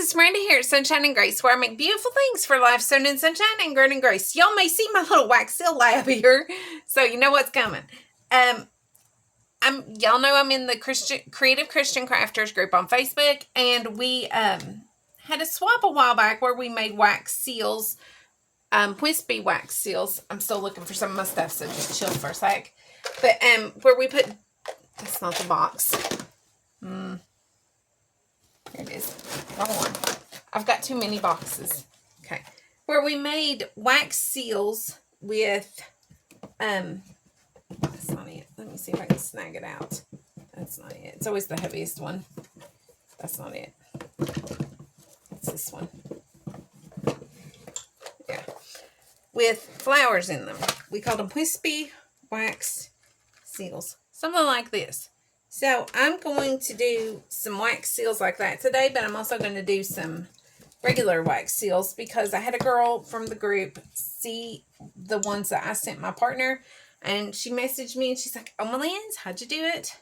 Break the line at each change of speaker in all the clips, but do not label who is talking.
it's Miranda here at Sunshine and Grace, where I make beautiful things for life, sun and sunshine and garden and grace. Y'all may see my little wax seal lab here, so you know what's coming. Y'all know I'm in the Creative Christian Crafters group on Facebook, and we had a swap a while back where we made wax seals, wispy wax seals. I'm still looking for some of my stuff, so just chill for a sec. But where we put, that's not the box. Here it is. Wrong one. I've got too many boxes. Okay. Where we made wax seals with, that's not it. Let me see if I can snag it out. That's not it. It's always the heaviest one. That's not it. It's this one. Yeah. With flowers in them. We called them wispy wax seals. Something like this. So I'm going to do some wax seals like that today, but I'm also going to do some regular wax seals because I had a girl from the group see the ones that I sent my partner, and she messaged me and she's like, "Oh, Melans, how'd you do it?"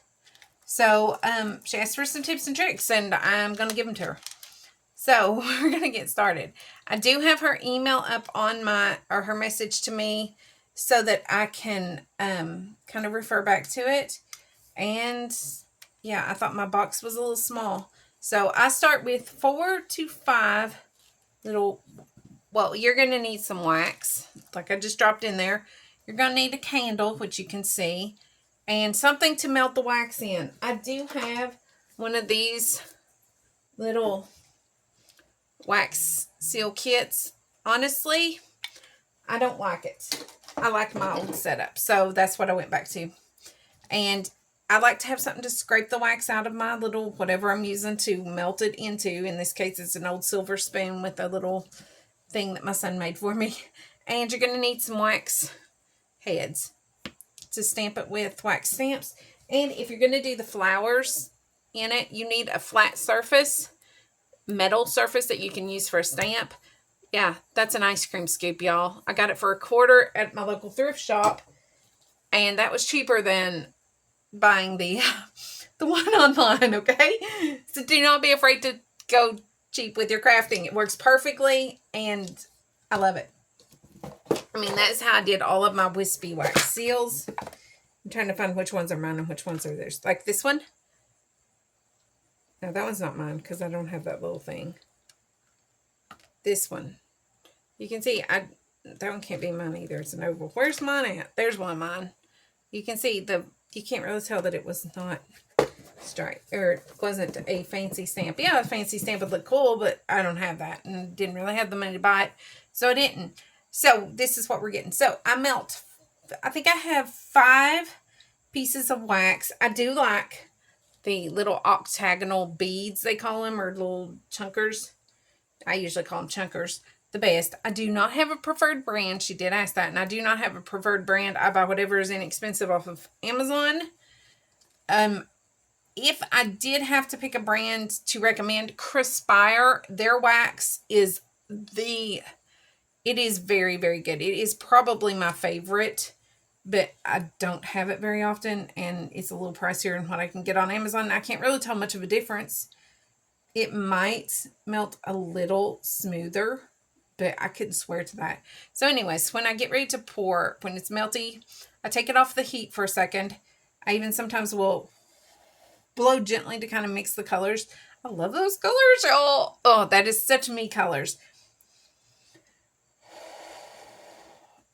So she asked for some tips and tricks, and I'm going to give them to her. So we're going to get started. I do have her email up on her message to me so that I can kind of refer back to it. And yeah, I thought my box was a little small. So I start with 4 to 5 little, well, you're going to need some wax, like I just dropped in there. You're going to need a candle, which you can see, and something to melt the wax in. I do have one of these little wax seal kits. Honestly, I don't like it. I like my old setup, so that's what I went back to. And I like to have something to scrape the wax out of my little, whatever I'm using to melt it into. In this case, it's an old silver spoon with a little thing that my son made for me. And you're going to need some wax heads to stamp it with wax stamps. And if you're going to do the flowers in it, you need a flat surface, metal surface that you can use for a stamp. Yeah, that's an ice cream scoop, y'all. I got it for $1 at my local thrift shop. And that was cheaper than buying the one online, okay? So do not be afraid to go cheap with your crafting. It works perfectly, and I love it. I mean, that's how I did all of my wispy wax seals. I'm trying to find which ones are mine and which ones are theirs. Like this one. No, that one's not mine because I don't have that little thing. This one. You can see, that one can't be mine either. It's an oval. Where's mine at? There's one of mine. You can see you can't really tell that it was not straight, or it wasn't a fancy stamp. Yeah, a fancy stamp would look cool, but I don't have that and didn't really have the money to buy it, so I didn't. So this is what we're getting. So I think I have 5 pieces of wax. I do like the little octagonal beads, they call them, or little chunkers. I usually call them chunkers. The best. I do not have a preferred brand. She did ask that, and I do not have a preferred brand. I buy whatever is inexpensive off of Amazon. If I did have to pick a brand to recommend, Crispire, their wax is it is very, very good. It is probably my favorite, but I don't have it very often, and it's a little pricier than what I can get on Amazon. I can't really tell much of a difference. It might melt a little smoother, but I couldn't swear to that. So anyways, when I get ready to pour, when it's melty, I take it off the heat for a second. I even sometimes will blow gently to kind of mix the colors. I love those colors, y'all. Oh, that is such me colors.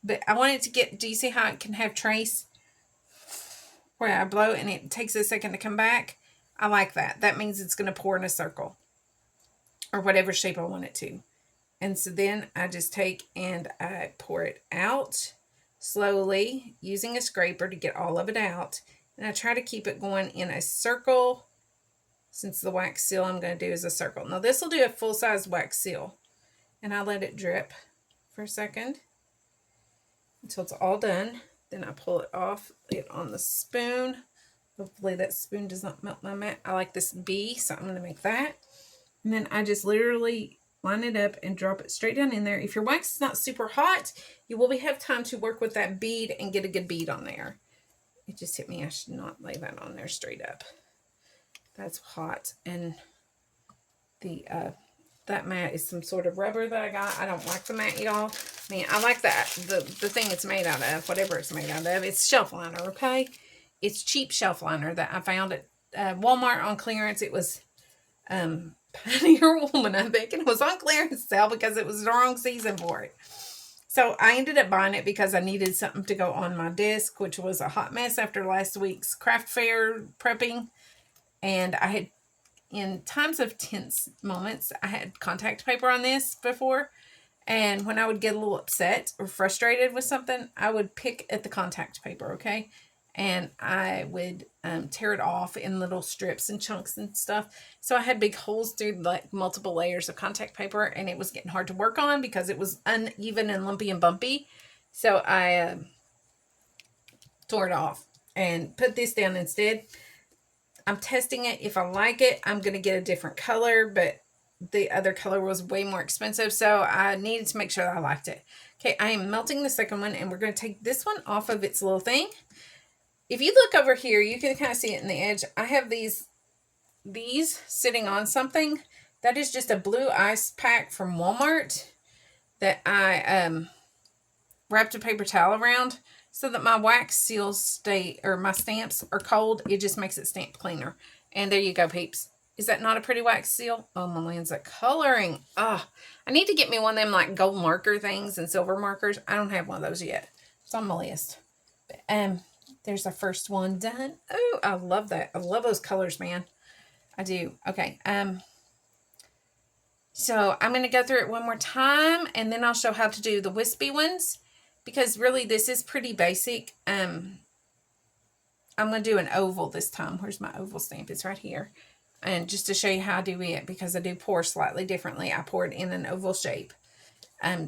But I want it to get, do you see how it can have trace? Where I blow and it takes a second to come back. I like that. That means it's going to pour in a circle. Or whatever shape I want it to. And so then I just take and I pour it out slowly using a scraper to get all of it out. And I try to keep it going in a circle, since the wax seal I'm going to do is a circle. Now this will do a full-size wax seal. And I let it drip for a second until it's all done. Then I pull it off, lay it on the spoon. Hopefully that spoon does not melt my mat. I like this bee, so I'm going to make that. And then I just literally line it up and drop it straight down in there. If your wax is not super hot, you will have time to work with that bead and get a good bead on there. It just hit me. I should not lay that on there straight up. That's hot. And the that mat is some sort of rubber that I got. I don't like the mat, y'all. I mean, I like that, the thing it's made out of, whatever it's made out of. It's shelf liner, okay? It's cheap shelf liner that I found at Walmart on clearance. It was Pioneer Woman, I think, and it was on clearance sale because it was the wrong season for it. So I ended up buying it because I needed something to go on my desk, which was a hot mess after last week's craft fair prepping. And I had, in times of tense moments, I had contact paper on this before. And when I would get a little upset or frustrated with something, I would pick at the contact paper, okay? And I would tear it off in little strips and chunks and stuff. So I had big holes through like multiple layers of contact paper, and it was getting hard to work on because it was uneven and lumpy and bumpy. So I tore it off and put this down instead. I'm testing it. If I like it, I'm going to get a different color, but the other color was way more expensive, so I needed to make sure that I liked it. Okay, I am melting the second one, and we're going to take this one off of its little thing. If you look over here, you can kind of see it in the edge. I have these sitting on something. That is just a blue ice pack from Walmart that I wrapped a paper towel around so that my wax seals stay, or my stamps are cold. It just makes it stamp cleaner. And there you go, peeps. Is that not a pretty wax seal? Oh, my lands, that coloring. I need to get me one of them like gold marker things and silver markers. I don't have one of those yet. It's on my list. But, there's our first one done. Oh, I love that. I love those colors, man. I do. Okay. So I'm going to go through it one more time, and then I'll show how to do the wispy ones, because really this is pretty basic. I'm going to do an oval this time. Where's my oval stamp? It's right here. And just to show you how I do it, because I do pour slightly differently. I pour it in an oval shape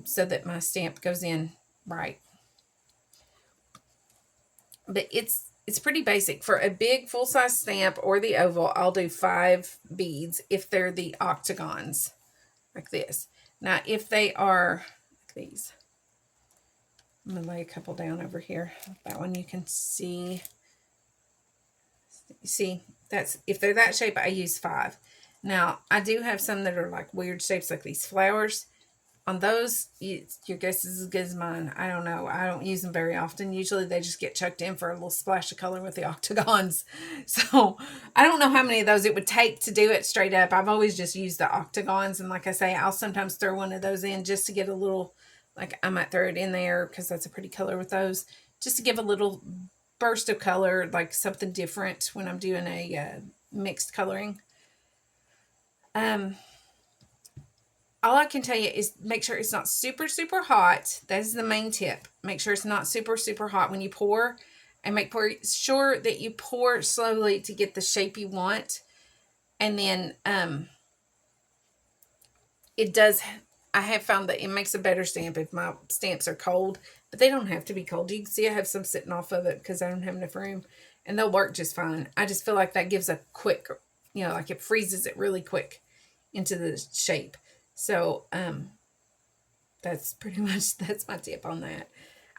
so that my stamp goes in right. But it's pretty basic. For a big full-size stamp or the oval, I'll do 5 beads if they're the octagons, like this. Now, if they are like these, I'm going to lay a couple down over here. That one you can see. See, that's, if they're that shape, I use 5. Now, I do have some that are like weird shapes, like these flowers. On those, your guess is as good as mine. I don't know. I don't use them very often. Usually they just get chucked in for a little splash of color with the octagons. So I don't know how many of those it would take to do it straight up. I've always just used the octagons. And like I say, I'll sometimes throw one of those in just to get a little, like I might throw it in there because that's a pretty color with those. Just to give a little burst of color, like something different when I'm doing a mixed coloring. All I can tell you is make sure it's not super, super hot. That is the main tip. Make sure it's not super, super hot when you pour. And make sure that you pour slowly to get the shape you want. And then it does, I have found that it makes a better stamp if my stamps are cold. But they don't have to be cold. You can see I have some sitting off of it because I don't have enough room. And they'll work just fine. I just feel like that gives a quick, like it freezes it really quick into the shape. So, that's pretty much, that's my tip on that.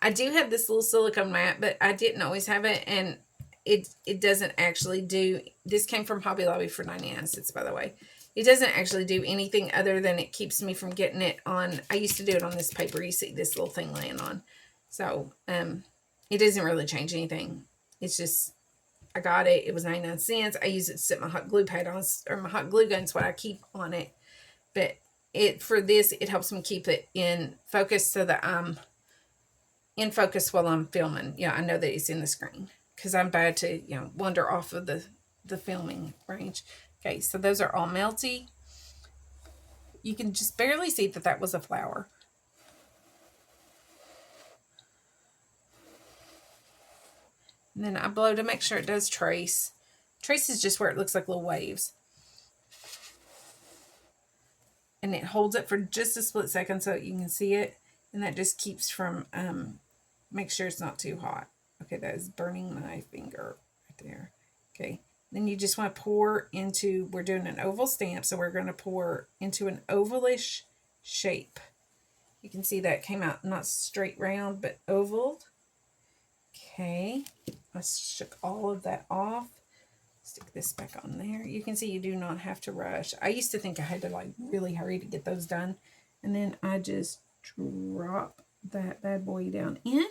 I do have this little silicone mat, but I didn't always have it, and it doesn't actually do, this came from Hobby Lobby for 99 cents, by the way. It doesn't actually do anything other than it keeps me from getting it on, I used to do it on this paper you see this little thing laying on. So, it doesn't really change anything. It's just, I got it, it was 99 cents. I use it to set my hot glue pad on, or my hot glue gun's what I keep on it. But for this, it helps me keep it in focus so that I'm in focus while I'm filming. I know that it's in the screen because I'm bad to, wander off of the filming range. Okay, so those are all melty. You can just barely see that was a flower. And then I blow to make sure it does trace. Trace is just where it looks like little waves. And it holds it for just a split second so you can see it. And that just keeps from, make sure it's not too hot. Okay, that is burning my finger right there. Okay, then you just want to pour into, we're doing an oval stamp, so we're going to pour into an ovalish shape. You can see that came out not straight round, but oval. Okay, I shook all of that off. Stick this back on there. You can see you do not have to rush. I used to think I had to like really hurry to get those done. And then I just drop that bad boy down in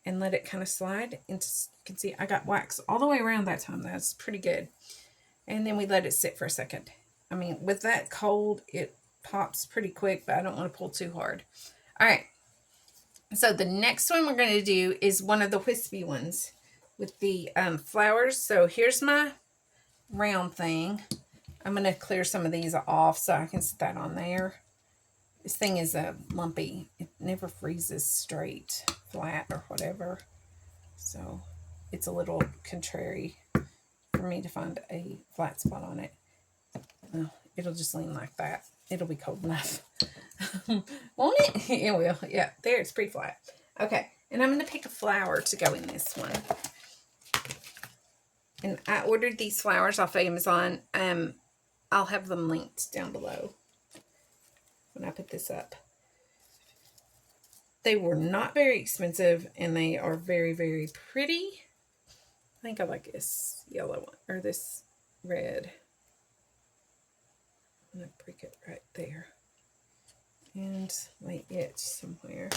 and let it kind of slide. And you can see I got wax all the way around that time. That's pretty good. And then we let it sit for a second. I mean, with that cold, it pops pretty quick, but I don't want to pull too hard. All right. So the next one we're going to do is one of the wispy ones with the flowers. So here's my round thing. I'm going to clear some of these off so I can set that on there. This thing is lumpy. It never freezes straight, flat, or whatever. So it's a little contrary for me to find a flat spot on it. It'll just lean like that. It'll be cold enough. Won't it? It will. Yeah, there, it's pretty flat. Okay, and I'm going to pick a flower to go in this one. And I ordered these flowers off Amazon. I'll have them linked down below when I put this up. They were not very expensive, and they are very, very pretty. I think I like this yellow one, or this red. I'm going to break it right there and lay it somewhere.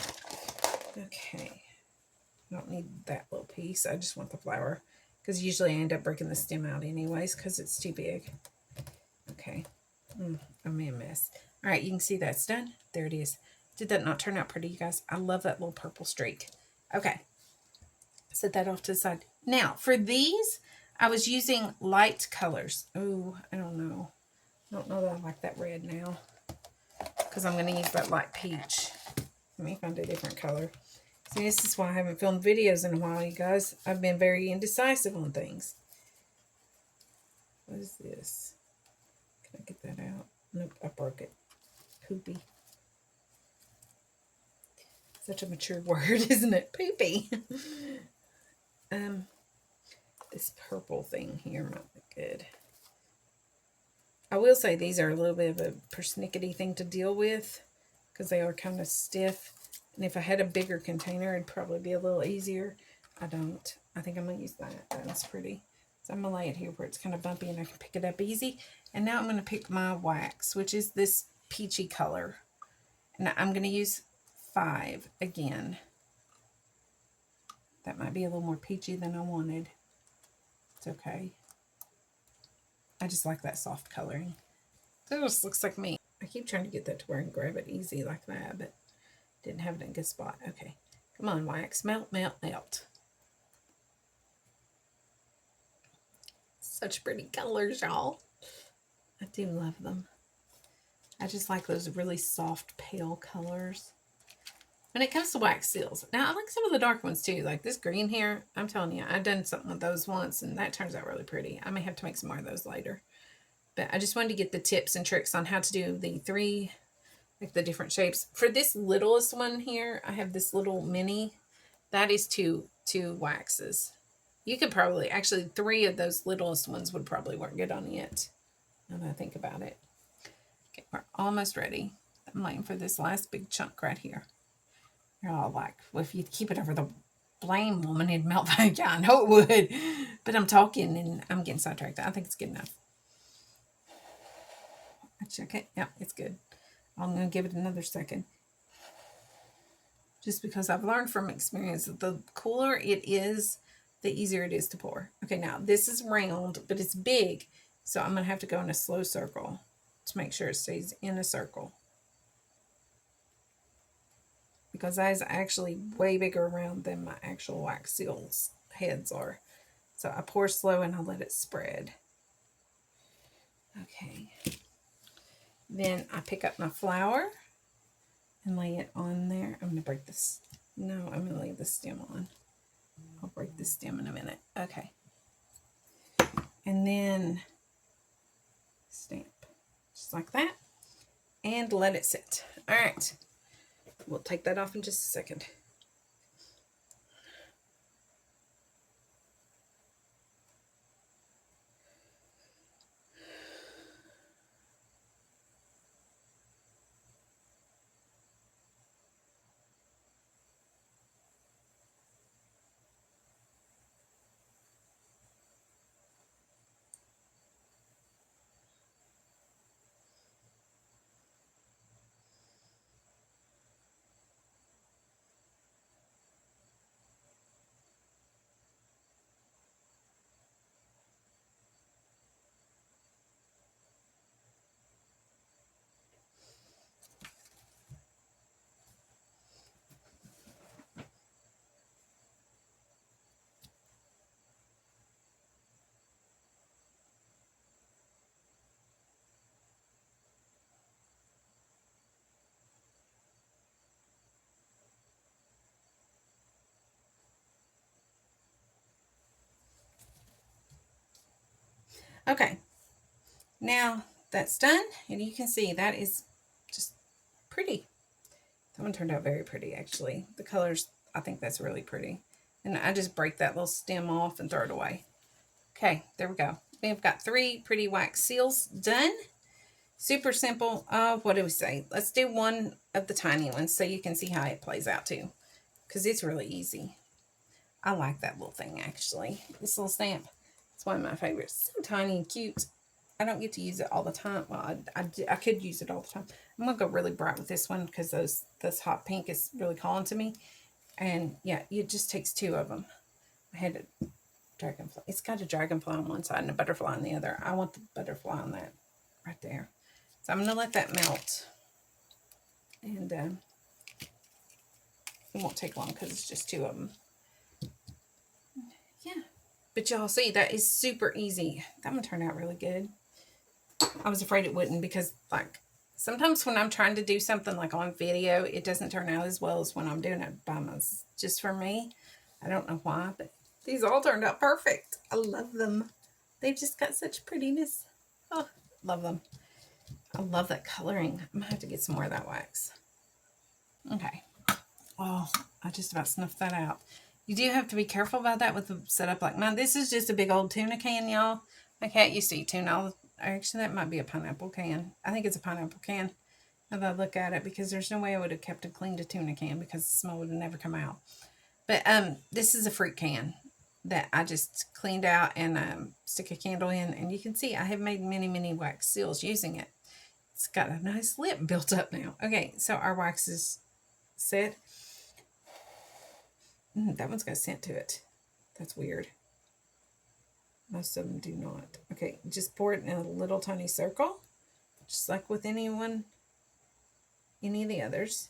Okay. I don't need that little piece. I just want the flower, because usually I end up breaking the stem out anyways because it's too big. Okay. I made a mess. All right, you can see that's done. There it is. Did that not turn out pretty, you guys? I love that little purple streak. Okay. Set that off to the side. Now, for these, I was using light colors. Oh, I don't know. I don't know that I like that red now, because I'm going to use that light peach. Let me find a different color. See, this is why I haven't filmed videos in a while, you guys. I've been very indecisive on things. What is this? Can I get that out? Nope, I broke it. Poopy. Such a mature word, isn't it? Poopy. This purple thing here might look good. I will say these are a little bit of a persnickety thing to deal with, because they are kind of stiff. And if I had a bigger container, it'd probably be a little easier. I don't. I think I'm going to use that. That's pretty. So I'm going to lay it here where it's kind of bumpy and I can pick it up easy. And now I'm going to pick my wax, which is this peachy color. And I'm going to use 5 again. That might be a little more peachy than I wanted. It's okay. I just like that soft coloring. That just looks like me. I keep trying to get that to where I can grab it easy like that, but didn't have it in a good spot. Okay. Come on, wax. Melt, melt, melt. Such pretty colors, y'all. I do love them. I just like those really soft, pale colors. When it comes to wax seals, now I like some of the dark ones too, like this green here. I'm telling you, I've done something with those once, and that turns out really pretty. I may have to make some more of those later. But I just wanted to get the tips and tricks on how to do the 3, like the different shapes. For this littlest one here, I have this little mini. That is two waxes. You could probably, actually 3 of those littlest ones would probably work good on it, now that I think about it. Okay, we're almost ready. I'm waiting for this last big chunk right here. You're all like, well, if you keep it over the flame, woman, it'd melt. Yeah, I know it would. But I'm talking and I'm getting sidetracked. I think it's good enough. I check it. Yeah, it's good. I'm going to give it another second. Just because I've learned from experience that the cooler it is, the easier it is to pour. Okay, now this is round, but it's big. So I'm going to have to go in a slow circle to make sure it stays in a circle. Because that is actually way bigger around than my actual wax seals heads are. So I pour slow and I let it spread. Okay. Then I pick up my flour and lay it on there. I'm going to break this. No, I'm going to leave the stem on. I'll break the stem in a minute. Okay. And then stamp. Just like that. And let it sit. All right. We'll take that off in just a second. Okay, now that's done, and you can see that is just pretty. That one turned out very pretty, actually. The colors, I think that's really pretty. And I just break that little stem off and throw it away. Okay, there we go. We've got 3 pretty wax seals done. Super simple. What do we say? Let's do one of the tiny ones so you can see how it plays out too. Because it's really easy. I like that little thing, actually. This little stamp. It's one of my favorites. So tiny and cute. I don't get to use it all the time. Well, I could use it all the time. I'm going to go really bright with this one because this hot pink is really calling to me. And yeah, it just takes 2 of them. I had a dragonfly. It's got a dragonfly on one side and a butterfly on the other. I want the butterfly on that right there. So I'm going to let that melt. And it won't take long because it's just 2 of them. Yeah. But y'all see, that is super easy. That one turned out really good. I was afraid it wouldn't because, like, sometimes when I'm trying to do something like on video, it doesn't turn out as well as when I'm doing it by myself. Just for me. I don't know why, but these all turned out perfect. I love them. They've just got such prettiness. Oh, love them. I love that coloring. I'm going to have to get some more of that wax. Okay. Oh, I just about snuffed that out. You do have to be careful about that with a setup like mine. This is just a big old tuna can, y'all. My cat used to eat tuna. Actually, that might be a pineapple can. I think it's a pineapple can. Now that I look at it, because there's no way I would have kept and cleaned a tuna can because the smell would have never come out. But this is a fruit can that I just cleaned out and stick a candle in. And you can see I have made many, many wax seals using it. It's got a nice lip built up now. Okay, so our wax is set. That one's got scent to it. That's weird. Most of them do not. Okay, just pour it in a little tiny circle. Just like with any of the others.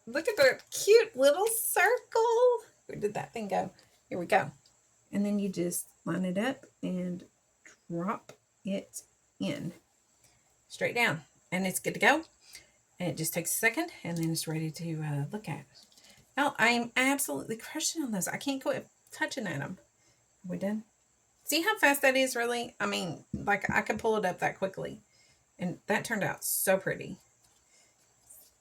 Look at that cute little circle. Where did that thing go? Here we go. And then you just line it up and drop it in. Straight down. And it's good to go. And it just takes a second and then it's ready to look at. Now, I am absolutely crushing on those. I can't quit touching at them. Are we done? See how fast that is, really? I mean, like, I could pull it up that quickly. And that turned out so pretty.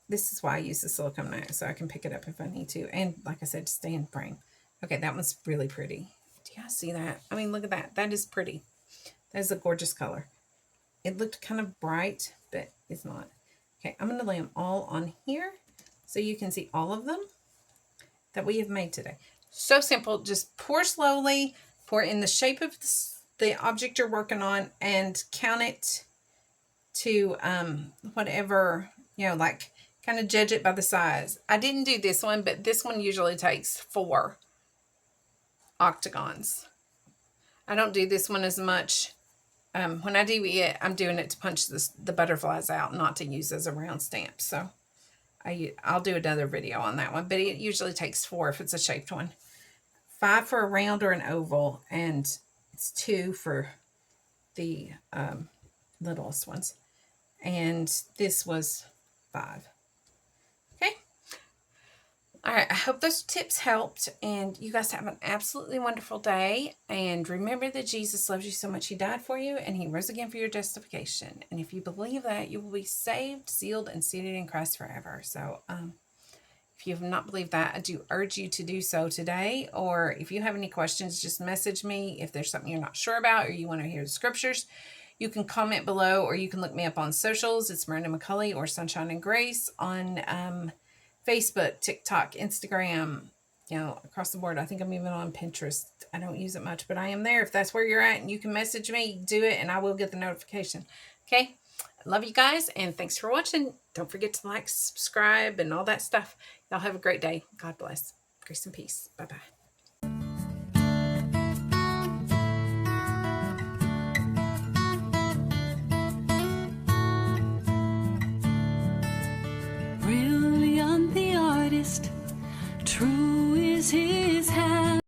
This is why I use the silicone mat, so I can pick it up if I need to. And, like I said, stay in frame. Okay, that one's really pretty. Do y'all see that? I mean, look at that. That is pretty. That is a gorgeous color. It looked kind of bright, but it's not. Okay, I'm going to lay them all on here so you can see all of them that we have made today. So simple. Just pour slowly, pour in the shape of the object you're working on, and count it to whatever, like kind of judge it by the size. I didn't do this one, but this one usually takes 4 octagons. I don't do this one as much. When I do it, I'm doing it to punch the butterflies out, not to use as a round stamp. So I'll do another video on that one, but it usually takes 4 if it's a shaped one. 5 for a round or an oval, and it's 2 for the littlest ones. And this was 5. Okay. All right. I hope those tips helped, and you guys have an absolutely wonderful day. And remember that Jesus loves you so much, he died for you, and he rose again for your justification. And if you believe that, you will be saved, sealed, and seated in Christ forever. So, if you have not believed that, I do urge you to do so today. Or if you have any questions, just message me. If there's something you're not sure about or you want to hear the scriptures, you can comment below, or you can look me up on socials. It's Miranda McCulley or Sunshine and Grace on Facebook, TikTok, Instagram, across the board. I think I'm even on Pinterest. I don't use it much, but I am there. If that's where you're at and you can message me, do it, and I will get the notification. Okay? I love you guys, and thanks for watching. Don't forget to like, subscribe, and all that stuff. Y'all have a great day. God bless. Grace and peace. Bye-bye.